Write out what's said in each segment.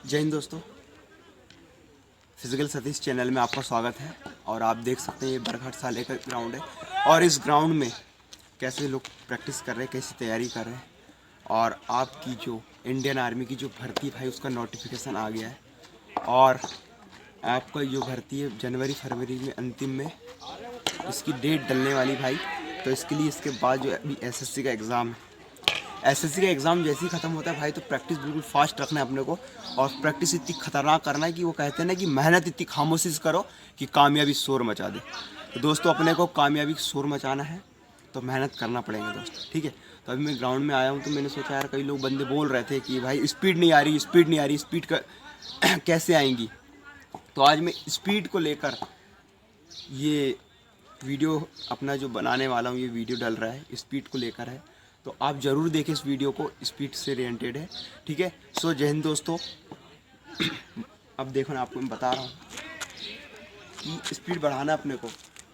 जय हिंद दोस्तों, physical Satish channel में आपका स्वागत है। और आप देख सकते हैं ये बरघाट साले का ग्राउंड है और इस ग्राउंड में कैसे लोग प्रैक्टिस कर रहे हैं, कैसी तैयारी कर रहे हैं। और आपकी जो इंडियन आर्मी की जो भर्ती भाई उसका नोटिफिकेशन आ गया है और आपका जो भर्ती है जनवरी फरवरी में अंतिम में इसकी डेट डलने वाली भाई। तो इसके लिए इसके बाद जो अभी एसएससी का एग्ज़ाम है, एसएससी का एग्ज़ाम जैसे ही ख़त्म होता है भाई तो प्रैक्टिस बिल्कुल फास्ट रखना है अपने को। और प्रैक्टिस इतनी खतरनाक करना है कि वो कहते हैं ना कि मेहनत इतनी खामोशी से करो कि कामयाबी शोर मचा दे। तो दोस्तों अपने को कामयाबी शोर मचाना है तो मेहनत करना पड़ेगा दोस्त, ठीक है। तो अभी मैं ग्राउंड में आया हूँ तो मैंने सोचा यार कई लोग बंदे बोल रहे थे कि भाई स्पीड नहीं आ रही, स्पीड नहीं आ रही, स्पीड का कैसे आएंगी। तो आज मैं स्पीड को लेकर ये वीडियो अपना जो बनाने वाला हूँ, ये वीडियो डल रहा है स्पीड को लेकर है। तो आप ज़रूर देखें इस वीडियो को, स्पीड से रिलेटेड है, ठीक है। सो जय हिंद दोस्तों। अब देखो ना, आपको मैं बता रहा हूँ कि स्पीड बढ़ाना अपने को।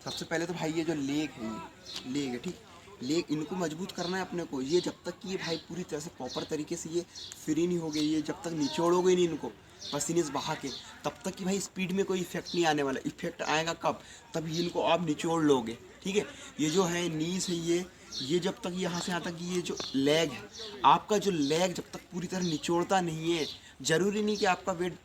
सबसे पहले तो भाई ये जो लेग है, ये लेग है, ठीक, लेग इनको मजबूत करना है अपने को। ये जब तक कि ये भाई पूरी तरह से प्रॉपर तरीके से ये फ्री नहीं हो गई, ये जब तक निचोड़ोगे नहीं इनको पसीने से बहा के, तब तक कि भाई स्पीड में कोई इफेक्ट नहीं आने वाला। इफेक्ट आएगा कब? तब इनको आप निचोड़ लोगे, ठीक है। ये जो है नीज है, ये जब तक यहाँ से यहाँ तक ये जो लेग है, आपका जो लेग जब तक पूरी तरह निचोड़ता नहीं है, ज़रूरी नहीं कि आपका वेट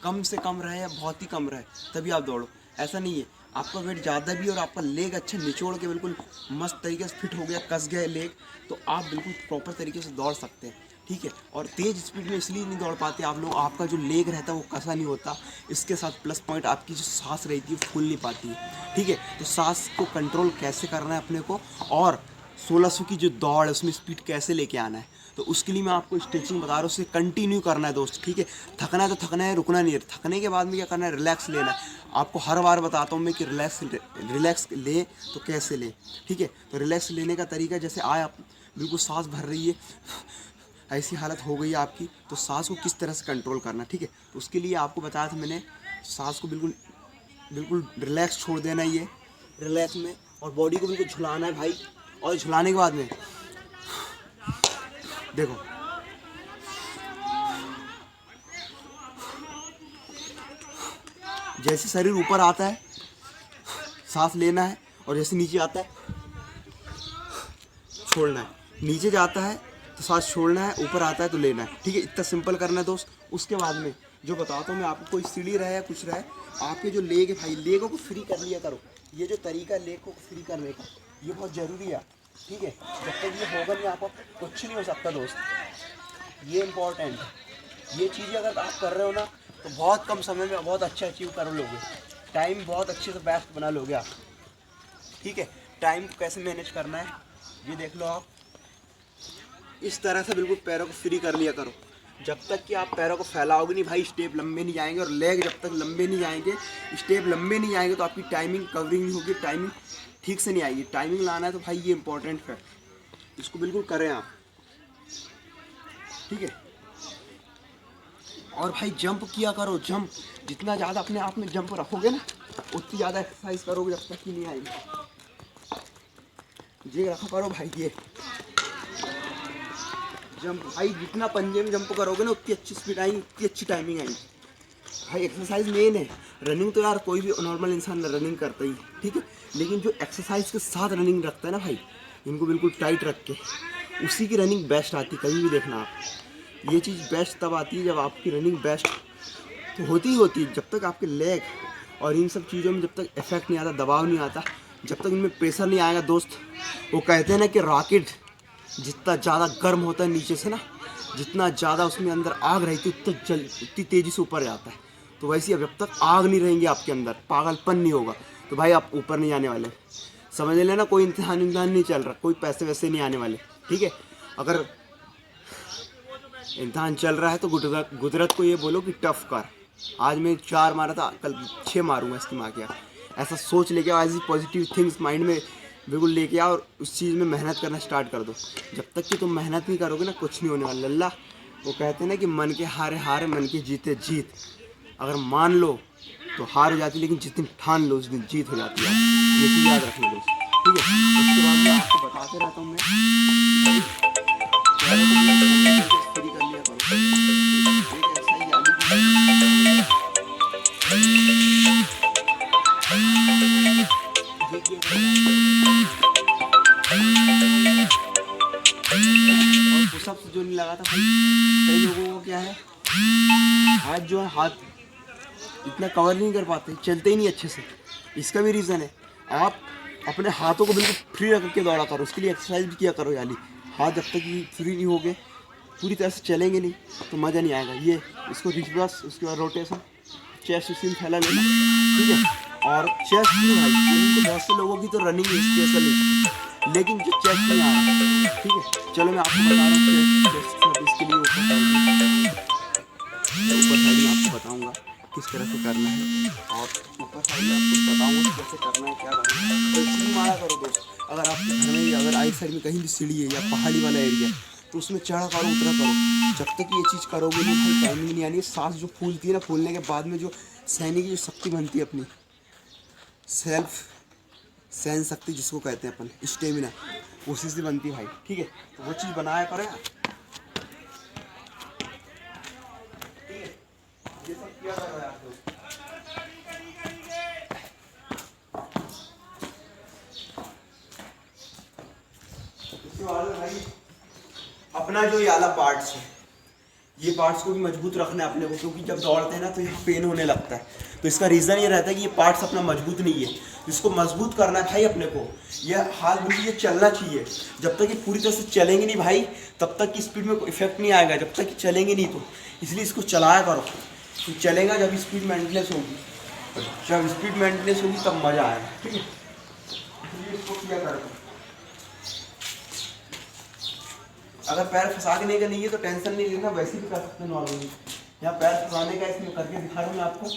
कम से कम रहे या बहुत ही कम रहे तभी आप दौड़ो, ऐसा नहीं है। आपका वेट ज़्यादा भी और आपका लेग अच्छा निचोड़ के बिल्कुल मस्त तरीके से फिट हो गया, कस गया लेग, तो आप बिल्कुल प्रॉपर तरीके से दौड़ सकते हैं, ठीक है। और तेज़ स्पीड में इसलिए नहीं दौड़ पाते आप लोग, आपका जो लेग रहता है वो कसा नहीं होता। इसके साथ प्लस पॉइंट आपकी जो सांस रहती है फूल नहीं पाती है, ठीक है। तो सांस को कंट्रोल कैसे करना है अपने को, और 1600 की जो दौड़ है उसमें स्पीड कैसे लेके आना है, तो उसके लिए मैं आपको स्ट्रेचिंग बता रहा हूँ, उसे कंटिन्यू करना है दोस्त, ठीक है। थकना है तो थकना है, रुकना नहीं है। थकने के बाद में क्या करना है, रिलैक्स लेना है। आपको हर बार बताता हूँ मैं कि रिलैक्स ले तो कैसे ले, ठीक है। तो रिलैक्स लेने का तरीका जैसे आए आप बिल्कुल सांस भर रही है, ऐसी हालत हो गई है आपकी, तो सांस को किस तरह से कंट्रोल करना, ठीक है। तो उसके लिए आपको बताया था मैंने, सांस को बिल्कुल बिल्कुल रिलैक्स छोड़ देना, ये रिलैक्स में, और बॉडी को बिल्कुल झुलाना है भाई। और झुलाने के बाद में देखो, जैसे शरीर ऊपर आता है सांस लेना है, और जैसे नीचे आता है छोड़ना है, नीचे जाता है तो सांस छोड़ना है, ऊपर आता है तो लेना है, ठीक है। इतना सिंपल करना है दोस्त। उसके बाद में जो बताता हूँ मैं आपको, कोई सीढ़ी रहे या कुछ रहे, आपके जो लेग है भाई, लेगों को फ्री कर लिया करो। ये जो तरीका है लेग को फ्री करने का, ये बहुत ज़रूरी है, ठीक है। जब तक ये होगा नहीं आपको कुछ नहीं हो सकता दोस्त, ये इम्पोर्टेंट है। ये चीज़ें अगर आप कर रहे हो ना तो बहुत कम समय में बहुत अच्छा अचीव कर लोगे, टाइम बहुत अच्छे से बेस्ट बना लोगे आप, ठीक है। टाइम को कैसे मैनेज करना है ये देख लो आप। इस तरह से बिल्कुल पैरों को फ्री कर लिया करो। जब तक कि आप पैरों को फैलाओगे नहीं भाई, स्टेप लंबे नहीं जाएंगे। और लेग जब तक लंबे नहीं जाएंगे, स्टेप लंबे नहीं जाएंगे, तो आपकी टाइमिंग कवरिंग नहीं होगी, टाइमिंग ठीक से नहीं आएगी। टाइमिंग लाना है तो भाई ये इंपॉर्टेंट है, इसको बिल्कुल करें आप, ठीक है। और भाई जंप किया करो, जंप जितना ज़्यादा अपने आप में जंप रखोगे ना उतनी ज़्यादा एक्सरसाइज करोगे, जब तक कि नहीं आएगी। ये रखा करो भाई, ये जंप भाई जितना पंजे में जंप करोगे ना उतनी अच्छी स्पीड आएगी, उतनी अच्छी टाइमिंग आएगी भाई। एक्सरसाइज मेन है। रनिंग तो यार कोई भी नॉर्मल इंसान रनिंग करता ही, ठीक है। लेकिन जो एक्सरसाइज के साथ रनिंग रखता है ना भाई, इनको बिल्कुल टाइट रख के, उसी की रनिंग बेस्ट आती है। कहीं भी देखना आप, ये चीज़ बेस्ट तब आती है जब आपकी रनिंग बेस्ट तो होती ही होती है। जब तक आपके लेग और इन सब चीज़ों में जब तक इफेक्ट नहीं आता, दबाव नहीं आता, जब तक इनमें प्रेशर नहीं आएगा दोस्त, वो कहते हैं ना कि रॉकेट जितना ज़्यादा गर्म होता है नीचे से ना, जितना ज़्यादा उसमें अंदर आग रहती है उतनी तेज़ी से ऊपर जाता है। तो वैसे जब तक आग नहीं रहेंगी आपके अंदर, पागलपन नहीं होगा, तो भाई आप ऊपर नहीं आने वाले। समझ लेना, कोई इम्तिहान नहीं चल रहा, कोई पैसे वैसे नहीं आने वाले, ठीक है। अगर इम्तिहान चल रहा है तो गुजरात को ये बोलो कि टफ कर। आज मैं 4 मारा था, कल 6 मारूंगा, इसकी माँ क्या। ऐसा सोच लेके आओ, ऐसी पॉजिटिव थिंग्स माइंड में बिल्कुल लेके आओ और उस चीज़ में मेहनत करना स्टार्ट कर दो। जब तक कि तुम मेहनत नहीं करोगे ना कुछ नहीं होने वाला। लल्ला वो कहते हैं ना कि मन के हारे हारे, मन के जीते जीत। अगर मान लो तो हार हो जाती, लेकिन जिस दिन ठान लो उस दिन जीत हो जाती है। ये चीज़ याद रखना दोस्त, ठीक है। उसके बाद मैं आपको बताते रहता हूँ मैं फ्री कर लिया करो। एक ऐसा ही क्या है, हाथ जो है हाथ इतना कवर नहीं कर पाते, चलते ही नहीं अच्छे से। इसका भी रीज़न है, आप अपने हाथों को बिल्कुल फ्री रख के दौड़ा करो, उसके लिए एक्सरसाइज भी किया करो। यानी हाथ जब तक कि फ्री नहीं होगे, पूरी तरह से चलेंगे नहीं तो मज़ा नहीं आएगा। ये इसको रिवर्स, उसके बाद रोटेशन, चेस्ट उसी में फैला लेना, ठीक है। और चेस्ट नहीं भाई, उनको बहुत से लोगों की तो रनिंग है स्पेशल, लेकिन जो चेस्ट नहीं आ रहा, ठीक है। चलो मैं आपको बता रहा हूँ चेस्ट इसके लिए ऊपर साइड में आपको बताऊँगा किस तरह से करना है, और ऊपर साइड में आपको बताऊँगा कैसे करना है, क्या करना है। तो सीढ़ी मारा करो दोस्त, अगर आपके घर में अगर आइट साइड में कहीं भी सीढ़ी है या पहाड़ी वाला एरिया है तो उसमें चढ़ा करो, उतरा करो। जब तक ये चीज़ करोगे नहीं भाई, टाइमिंग नहीं आनी है। सांस जो फूलती है ना, फूलने के बाद में जो सहने की जो शक्ति बनती है अपनी, सेल्फ सहन शक्ति जिसको कहते हैं अपन, स्टेमिना, उसी से बनती है भाई, ठीक है। तो वो चीज़ बनाया करो यार, ठीक है। ये सब किया करो यार दोस्त। इसके बाद में भाई अपना जो ये वाला पार्ट्स है, ये पार्ट्स को भी मजबूत रखना है अपने को, क्योंकि जब दौड़ते हैं ना तो ये पेन होने लगता है। तो इसका रीज़न ये रहता है कि ये पार्ट्स अपना मजबूत नहीं है, इसको मजबूत करना है भाई अपने को। ये हाथ बिल्कुल ये चलना चाहिए, जब तक ये पूरी तरह से चलेंगे नहीं भाई तब तक की स्पीड में कोई इफेक्ट नहीं आएगा, जब तक कि चलेंगे नहीं। तो इसलिए इसको चलाया करो, तो चलेगा जब स्पीड मेंटेनेंस होगी, जब स्पीड मेंटेनेंस होगी तब मज़ा आएगा, ठीक है। इसलिए इसको किया करो। अगर पैर फंसा के नहीं करेंगे तो टेंशन नहीं लेना, वैसे भी कर सकते हैं नॉर्मली। यहाँ पैर फंसाने का इसमें करके दिखा रहा हूँ मैं आपको,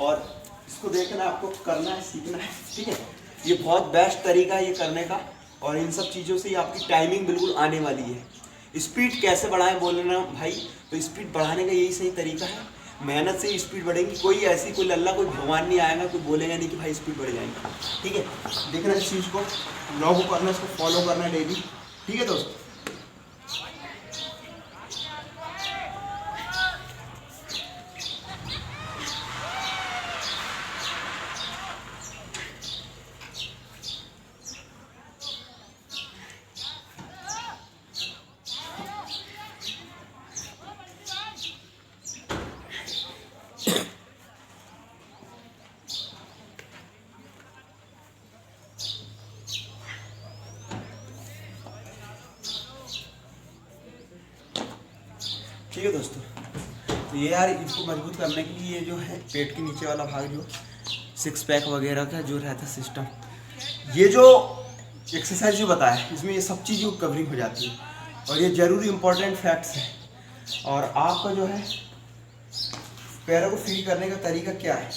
और इसको देखना आपको करना है, सीखना है, ठीक है। ये बहुत बेस्ट तरीका है ये करने का, और इन सब चीज़ों से आपकी टाइमिंग बिल्कुल आने वाली है। स्पीड कैसे बढ़ाएं बोल रहे ना भाई, तो स्पीड बढ़ाने का यही सही तरीका है, मेहनत से स्पीड बढ़ेगी। कोई ऐसी कोई लल्ला कोई भगवान नहीं आएगा, कोई बोलेगा नहीं कि भाई स्पीड बढ़ जाएगी, ठीक है। देखना इस चीज़ को लागू करना, इसको फॉलो करना डेली, ठीक है दोस्तों। ठीक है दोस्तों, तो ये यार इसको मजबूत करने के लिए ये जो है पेट के नीचे वाला भाग, जो सिक्स पैक वगैरह का जो रहता है सिस्टम, ये जो एक्सरसाइज जो बताया है इसमें ये सब चीज़ें कवरिंग हो जाती है, और ये ज़रूरी इंपॉर्टेंट फैक्ट्स है। और आपका जो है पैरों को फ्री करने का तरीका क्या है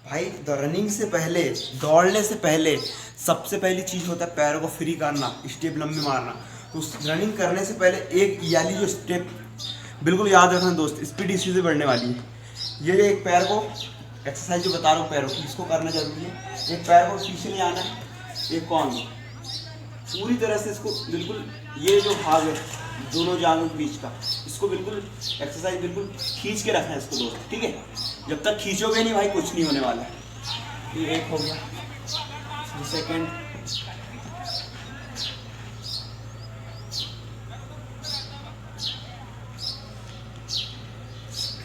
भाई, रनिंग से पहले, दौड़ने से पहले सबसे पहली चीज़ होता है पैरों को फ्री करना, स्टेप लंबे मारना। तो रनिंग करने से पहले एक याली जो स्टेप बिल्कुल याद रखना दोस्त, स्पीड इसी से बढ़ने वाली है। ये एक पैर को एक्सरसाइज जो बता रहा हूँ पैरों की, इसको करना जरूरी है। एक पैर को पीछे ले आना है, एक कौन पूरी तरह से इसको बिल्कुल, ये जो भाग है दोनों जांघों के बीच का, इसको बिल्कुल एक्सरसाइज बिल्कुल खींच के रखना है इसको दोस्त, ठीक है। जब तक खींचोगे नहीं भाई कुछ नहीं होने वाला है। ये एक हो गया, सेकेंड,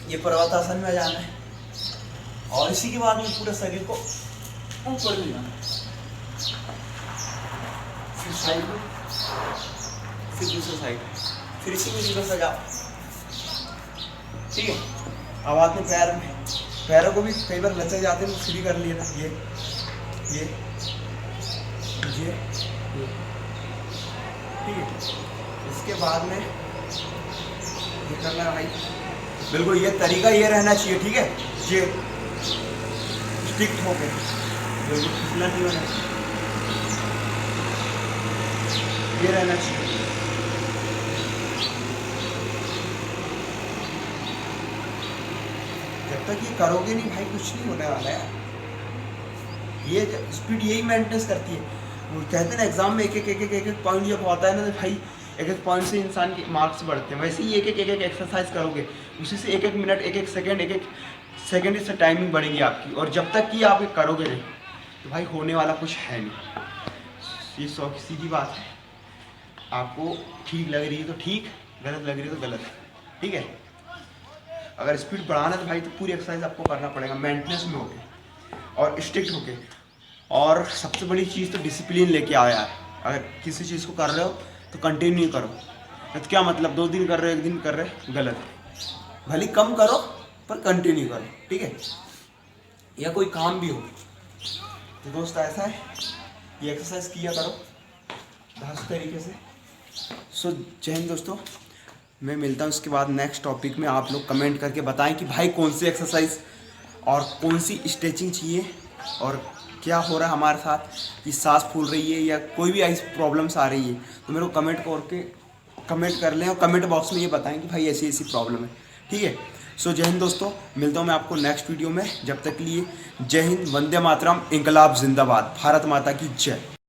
ये पर्वतासन में जाना है, और इसी के बाद में पूरे शरीर को ऊपर ले जाना है, फिर साइड में, फिर दूसरे साइड, फिर इसी में जीरो से जाओ, ठीक है। अब आते हैं पैर में, पैरों को भी कई बार लचक जाते हैं, फ्री कर लिए ना, ये ठीक है। इसके बाद में ये करना है भाई, बिल्कुल ये तरीका ये रहना चाहिए, ठीक है। ये स्टिक हो गए, बिल्कुल फिसलन नहीं होना, ये रहना चाहिए। जब तक ये करोगे नहीं भाई कुछ नहीं होने वाला है। ये स्पीड यही मेंटेन करती है। वो कहते हैं ना एग्जाम में एक एक पॉइंट जब होता है ना तो भाई एक एक पॉइंट से इंसान के मार्क्स बढ़ते हैं, वैसे ही एक एक एक्सरसाइज करोगे उसी से एक एक मिनट, एक एक सेकेंड से टाइमिंग बढ़ेगी आपकी। और जब तक कि आप ये करोगे नहीं तो भाई होने वाला कुछ है नहीं। ये सीधी बात है, आपको ठीक लग रही है तो ठीक, गलत लग रही है तो गलत, ठीक है। अगर स्पीड बढ़ाना है तो भाई तो पूरी एक्सरसाइज आपको करना पड़ेगा मेंटेनेंस में होके और स्ट्रिक्ट होके। और सबसे बड़ी चीज़ तो डिसिप्लिन लेके आओ यार। अगर किसी चीज़ को कर रहे हो तो कंटिन्यू करो। तो क्या मतलब 2 दिन कर रहे हो 1 दिन कर रहे हो, गलत है। भले कम करो पर कंटिन्यू करो, ठीक है। या कोई काम भी हो तो दोस्त ऐसा है, ये एक्सरसाइज किया करो बेहतर तरीके से। सो जय हिंद दोस्तों, मैं मिलता हूँ उसके बाद नेक्स्ट टॉपिक में। आप लोग कमेंट करके बताएं कि भाई कौन सी एक्सरसाइज और कौन सी स्ट्रेचिंग चाहिए और क्या हो रहा है हमारे साथ, कि सांस फूल रही है या कोई भी ऐसी प्रॉब्लम्स आ रही है तो मेरे को कमेंट कर लें और कमेंट बॉक्स में ये बताएं कि भाई ऐसी ऐसी प्रॉब्लम है, ठीक है। सो जय हिंद दोस्तों, मिलता हूँ मैं आपको नेक्स्ट वीडियो में। जब तक के लिए जय हिंद, वंदे मातरम, इंकलाब जिंदाबाद, भारत माता की जय।